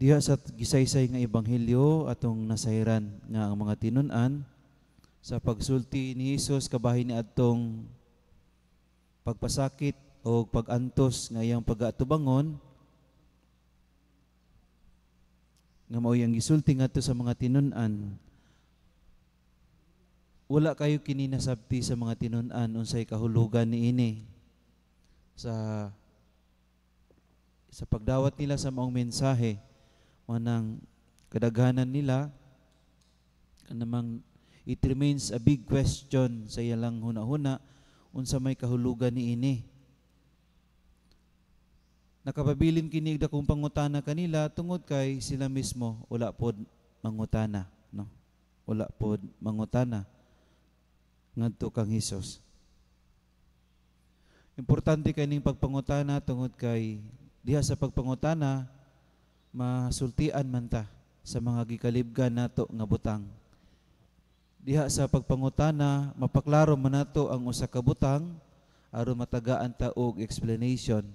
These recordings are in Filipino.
Diha sa gisaysay nga ebanghelyo atong nasayran nga ang mga tinun-an sa pagsulti ni Hesus kabahin ni adtong pagpasakit o pagantos nga iyang pag-atubangon nga mao yang gisulti ngadto sa mga tinun-an. Wala kayo kini nasabti sa mga tinun-an unsay kahulugan niini sa pagdawat nila sa maong mensahe. Manang kadaghanan nila kanamang it remains a big question sa ilang huna-huna unsa may kahulugan niini. Nakapabilin kini dakong pangutana kanila tungod kay sila mismo wala pod mangutana, no? Wala pod mangutana ngadto kang Hesus. Importante kaning pagpangutana tungod kay diha sa pagpangutana masultian man ta sa mga gikalibgan nato nga butang. Diha sa pagpangutana mapaklaro man nato ang usa ka butang aron matagaan ta og explanation.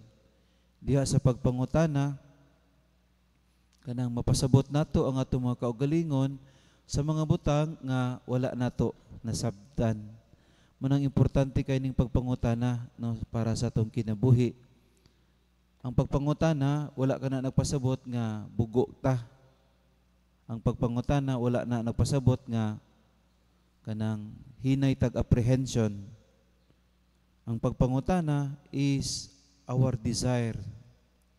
Diha sa pagpangutana kanang mapasabot nato ang atong mga kaugalingon sa mga butang nga wala nato nasabtan. Manang importante kay ning pagpangutana, no, para sa atong kinabuhi. Ang pagpangutana wala ka na nagpasabot nga bugo ta. Ang pagpangutana wala na nagpasabot nga kanang hinay tag apprehension. Ang pagpangutana is our desire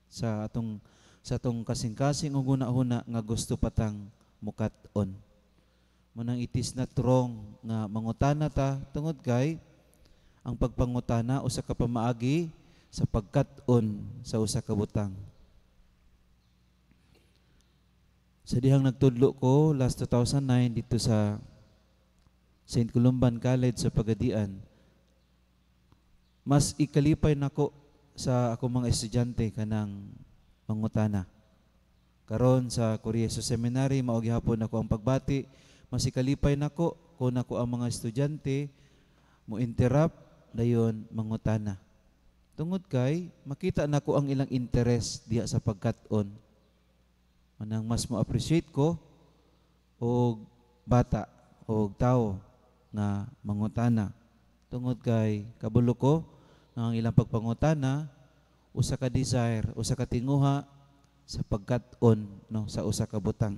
sa atong kasing-kasing ug huna-huna nga gusto patang mukat-on. Manang it is not wrong nga mangutana ta tungod kay ang pagpangutana usa ka pamaagi sa pagkat-on sa usa ka butang. Sa dihang nagtudlo ko last 2009 dito sa St. Columban College sa Pagadian, mas ikalipay nako sa akong mga estudyante kanang mangutana. Karon sa Coriezo Seminary mao gihapon ako ang pagbati, mas ikalipay nako kung ako ang mga estudyante mo interrupt dayon mangutana. Tungod kay makita nako ang ilang interest diha sa pagkat-on. Manang mas mo-appreciate ko og bata og tao nga mangutana. Tungod kay kabulo ko nga ang ilang pagpangutana usa ka desire, usa ka tinguha sa pagkat-on, no, sa usa ka butang.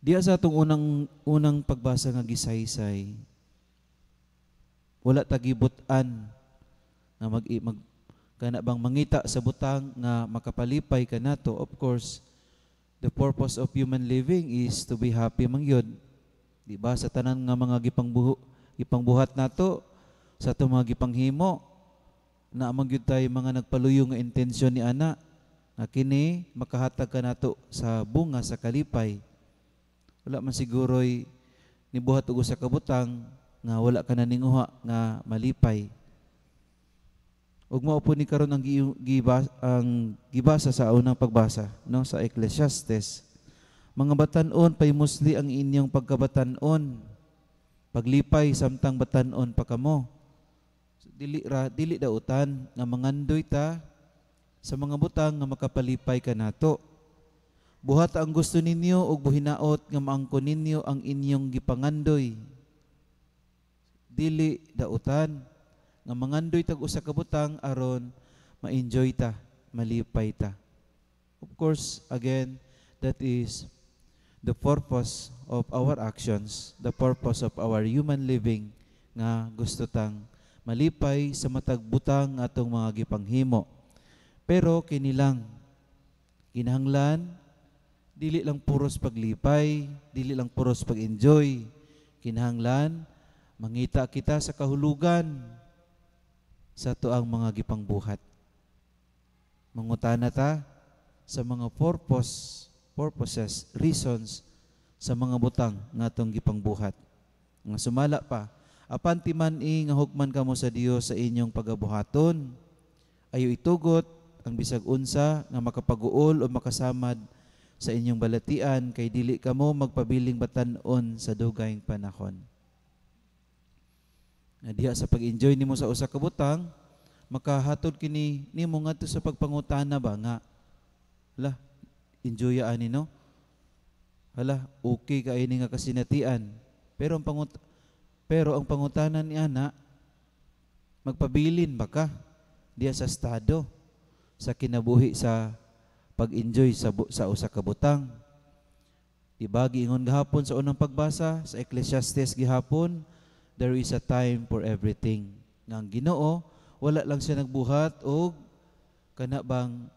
Diha sa atong unang pagbasa nga gisaysay, wala tagibutan nga kana bang mangita sa butang nga makapalipay kanato. Of course, the purpose of human living is to be happy man gyud. Di ba sa tanan nga mga gipangbuhat nato, sa ato mga gipanghimo, na man gyud tay mga nagpaluyo nga intensyon ni ana nga kini makahatag kanato sa bunga sa kalipay. Wala man siguro'y nibuhat og usa ka butang nga wala ka naninguha nga malipay. Ug mao po ni karon ang gibasa sa unang pagbasa, no, sa Ecclesiastes. Mga batan-on paymusli ang inyong pagkabatan-on. Paglipay samtang batan-on pa kamo. So, dili dautan nga mangandoy ta sa mga butang nga makapalipay kanato. Buhat ang gusto ninyo ug buhinaot nga maangkon ninyo ang inyong gipangandoy. Dili dautan nga mangandoy tag usa ka butang aron ma-enjoy ta, malipay ta. Of course, again, that is the purpose of our actions, the purpose of our human living nga gusto tang malipay sa matag butang atong mga gipanghimo. Pero kinilang kinahanglan dili lang puros paglipay, dili lang puros pag-enjoy. Kinahanglan mangita kita sa kahulugan sa tuang mga gipangbuhat. Mangutana ta sa mga purposes, reasons sa mga butang nga atong gipangbuhat. Nga sumala pa, apan timan nga hugman kamo sa Dios sa inyong pagabuhaton, ayo itugot ang bisag unsa nga makapag-uol o makasamad sa inyong balatian kay dili kamo magpabiling batan-on sa dugayng panahon. Diha sa pag-enjoy nimo sa usa ka butang, makahatod kini nimo ngadto sa pagpangutana ba nga Hala, enjoy ani no? Hala, okay ka ini nga kasinatian. Pero ang pangutanan ni ana, magpabilin ba ka diya sa estado sa kinabuhi sa pag-enjoy sa usa ka butang? Diba giingon gahapon sa unang pagbasa sa Ecclesiastes gihapon, there is a time for everything. Nga ang Ginoo wala lang siya nagbuhat og kana bang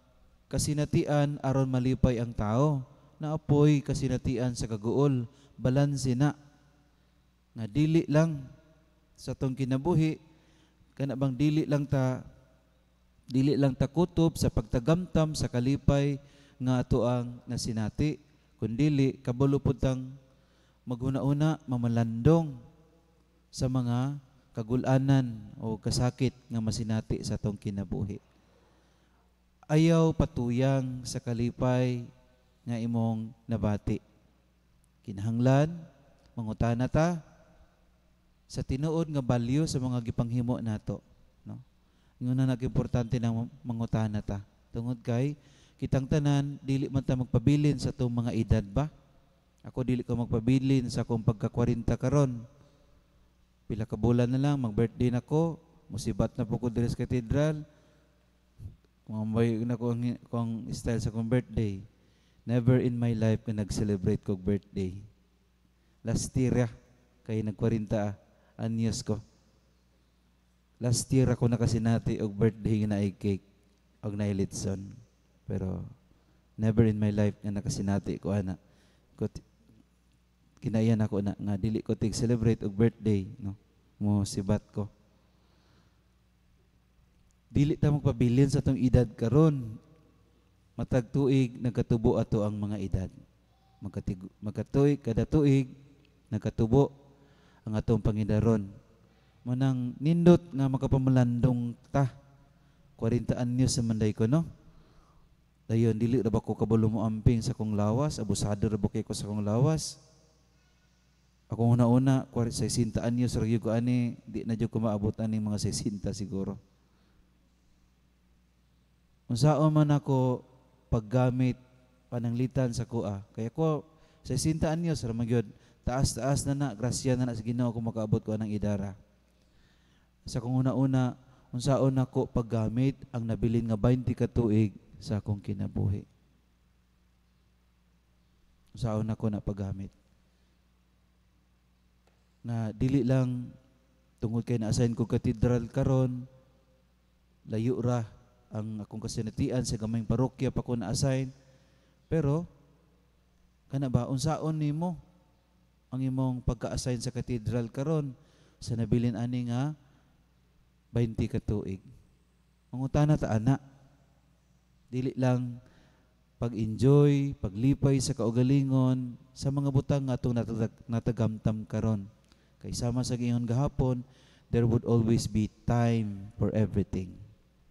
kasinatian aron malipay ang tao. Naapoy kasinatian sa kaguol, balanse na. Nga dili lang sa tong kinabuhi kana bang dili lang ta kutob sa pagtagamtam sa kalipay nga ato ang nasinati, kundili kabalo pud tang maghuna-una mamalandong sa mga kagulanan o kasakit nga masinati sa tong kinabuhi. Ayaw patuyang sa kalipay nga imong nabati. Kinahanglan mangutana ta sa tinuod nga balyo sa mga gipanghimo nato, no? Ingon na nag-importante na mangutana ta. Tungod kay kitang tanan dili man ta magpabilin sa tong mga edad ba? Ako dili ko magpabilin sa akong pagka-40 karon. Pila ka bulan na lang mag-birthday nako, musibat na po ko diri sa katedral. Kumambay na ko ang style sa akong birthday. Never in my life ko nag-celebrate kog birthday. Last year kay nag-40 anyos ko. Last year ako nakasinati og birthday na ay cake og na litson. Pero never in my life nga nakasinati ko ana. Kinayan ako na nga dili ko tig celebrate og birthday, no? Mo sibat ko. Dili ta magpabilin sa tong edad karon. Matag tuig nagkatubo ato ang mga edad. Magkatuig kada tuig nagkatubo ang atong pangidaron. Manang nindot nga makapamalandong ta. 40 anyos sa manday ko, no? Dayon dili ra ba ko kabalo mo amping sa kong lawas, abusado ra ba kay ko sa kong lawas. Ako una-una, 60 anyos ra gyud ko ani, di na jud ko maabot ani mga 60 siguro. Unsaon man ako paggamit pananglitan sa kuha. Kaya ko 60 anyos ra magyud, taas-taas na grasya na sa Ginoo kung makaabot ko anang idara. Sa kong una-una, unsaon ako paggamit ang nabilin nga 20 ka tuig sa akong kinabuhi. Unsaon ako na paggamit. Na dili lang tungod kay na-assign ko katedral karon, layo ra ang akong kasinatian sa gamayng parokya pa ko na-assign. Pero kana ba unsaon nimo ang imong pagka-assign sa katedral karon sa nabilin ani nga 20 ka tuig? Mangutana ta ana. Dili lang pag-enjoy, paglipay sa kaugalingon sa mga butang nga atong natagamtam karon. Kay sama sa gingon gahapon, there would always be time for everything.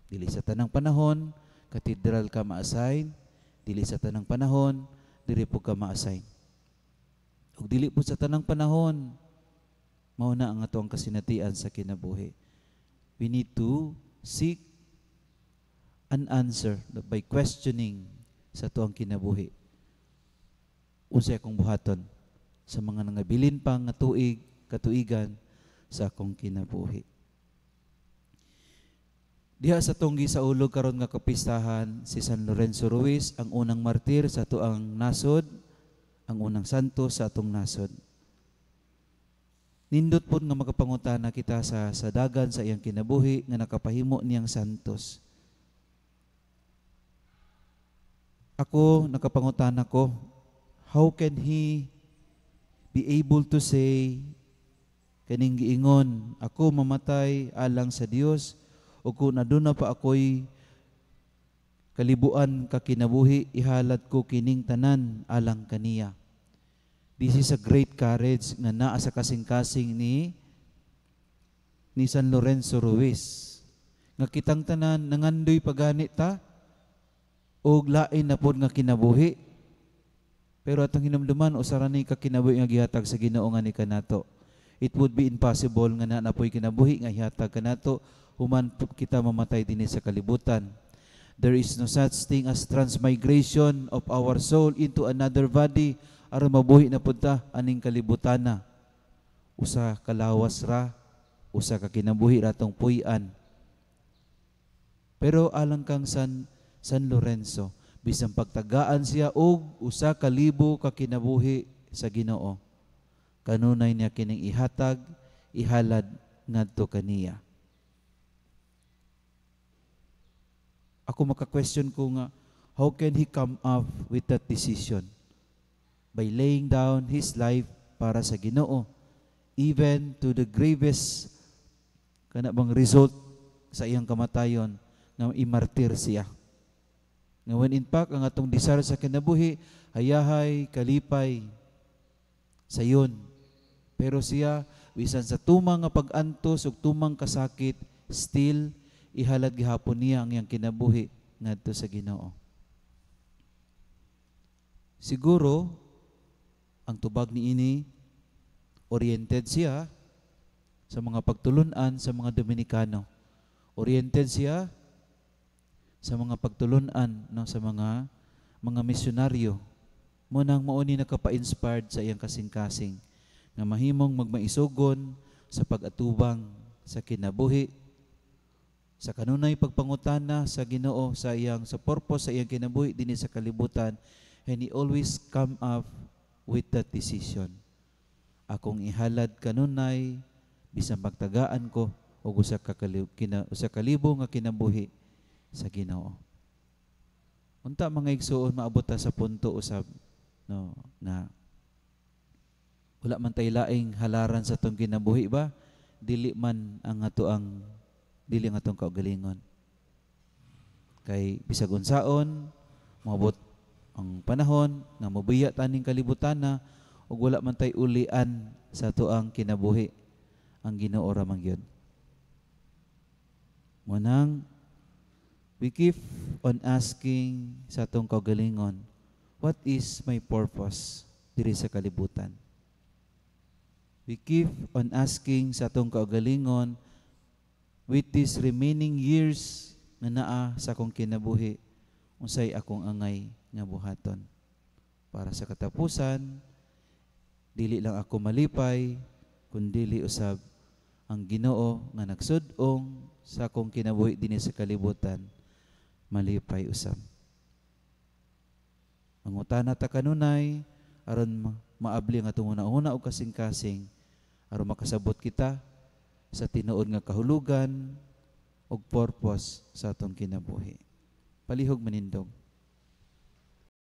Dili sa tanang panahon, katedral ka ma-assign. Dili sa tanang panahon, diri po ka ma-assign. Ug dili po sa tanang panahon, mao na ang atong kasinatian sa kinabuhi. We need to seek an answer by questioning sa tuang kinabuhi. Unsay akong buhaton sa mga nangabilin pang nga tuig, katuigan sa akong kinabuhi. Diha sa tunggi sa ulog karon nga kapistahan si San Lorenzo Ruiz, ang unang martir sa tuang nasod, ang unang santo sa atong nasod. Nindot po nga makapangutana kita sa dagan sa iyang kinabuhi nga nakapahimo niyang santos. Ako, nakapangutana ko, how can he be able to say kaning giingon, ako mamatay alang sa Dios, o kung aduna pa ako'y kalibuan ka kinabuhi, ihalad ko kining tanan alang kaniya. This is a great courage nga naa sa kasing-kasing ni San Lorenzo Ruiz. Nga kitang tanan nangandoy pagani ta og lain na pod nga kinabuhi. Pero atong hinumduman usa ra ni ka kinabuhi nga gihatag sa Ginoo nga ni kanato. It would be impossible nga napoy kinabuhi nga ihatag kanato human kita mamatay dinhi sa kalibutan. There is no such thing as transmigration of our soul into another body aron mabuhi na pud ta aning kalibutana. Usa ka lawas ra, usa ka kinabuhi ratong puy-an. Pero alang kang San Lorenzo, bisan pagtagaan siya og usa ka libo ka kinabuhi sa Ginoo, kanunay niya kining ihatag, ihalad ngadto kaniya. Ako maka-question ko nga, how can he come up with that decision? By laying down his life para sa Ginoo, even to the gravest kana bang result sa iyang kamatayon nga imartir siya. Nga when in fact ang atong desire sa kinabuhi hayahay kalipay sayon. Pero siya bisan sa tumang nga pag-antos ug tumang kasakit, still ihalad gihapon niya ang iyang kinabuhi ngadto sa Ginoo. Siguro ang tubag niini oriented siya sa mga pagtulunan sa mga Dominikano. Oriented siya sa mga pagtulunan no, sa mga misyonaryo. Munang mauni nakapa-inspired sa iyang kasing-kasing nga mahimong magmaisugon sa pag-atubang sa kinabuhi, sa kanunay pagpangutana sa Ginoo sa iyang sa purpose sa iyang kinabuhi dinhi sa kalibutan, and he always come up with that decision. Akong ihalad kanunay bisan pagtagaan ko og usa ka libo nga kinabuhi sa Ginoo. Unta mga igsuon maabot ta sa punto usab no nga wala man tay laing halaran sa tong kinabuhi ba, dili man ang atong kaugalingon. Kay bisag unsaon moabot ang panahon nga mobiya taning kalibutana ug wala man tay ulian sa tuang kinabuhi, ang Ginoo ra man gyud. Munang we keep on asking sa atong kaugalingon, what is my purpose diri sa kalibutan? We keep on asking sa atong kaugalingon, with these remaining years na naa sa akong kinabuhi, unsay akong angay nga buhaton para sa katapusan, dili lang ako malipay, kundi usab ang Ginoo nga nagsud-ong sa akong kinabuhi dinhi sa kalibutan, malipay usab. Mangutana ta kanunay aron maabli ang atong una-una og kasing-kasing aron makasabot kita sa tinuod nga kahulugan og purpose sa atong kinabuhi. Palihog manindog.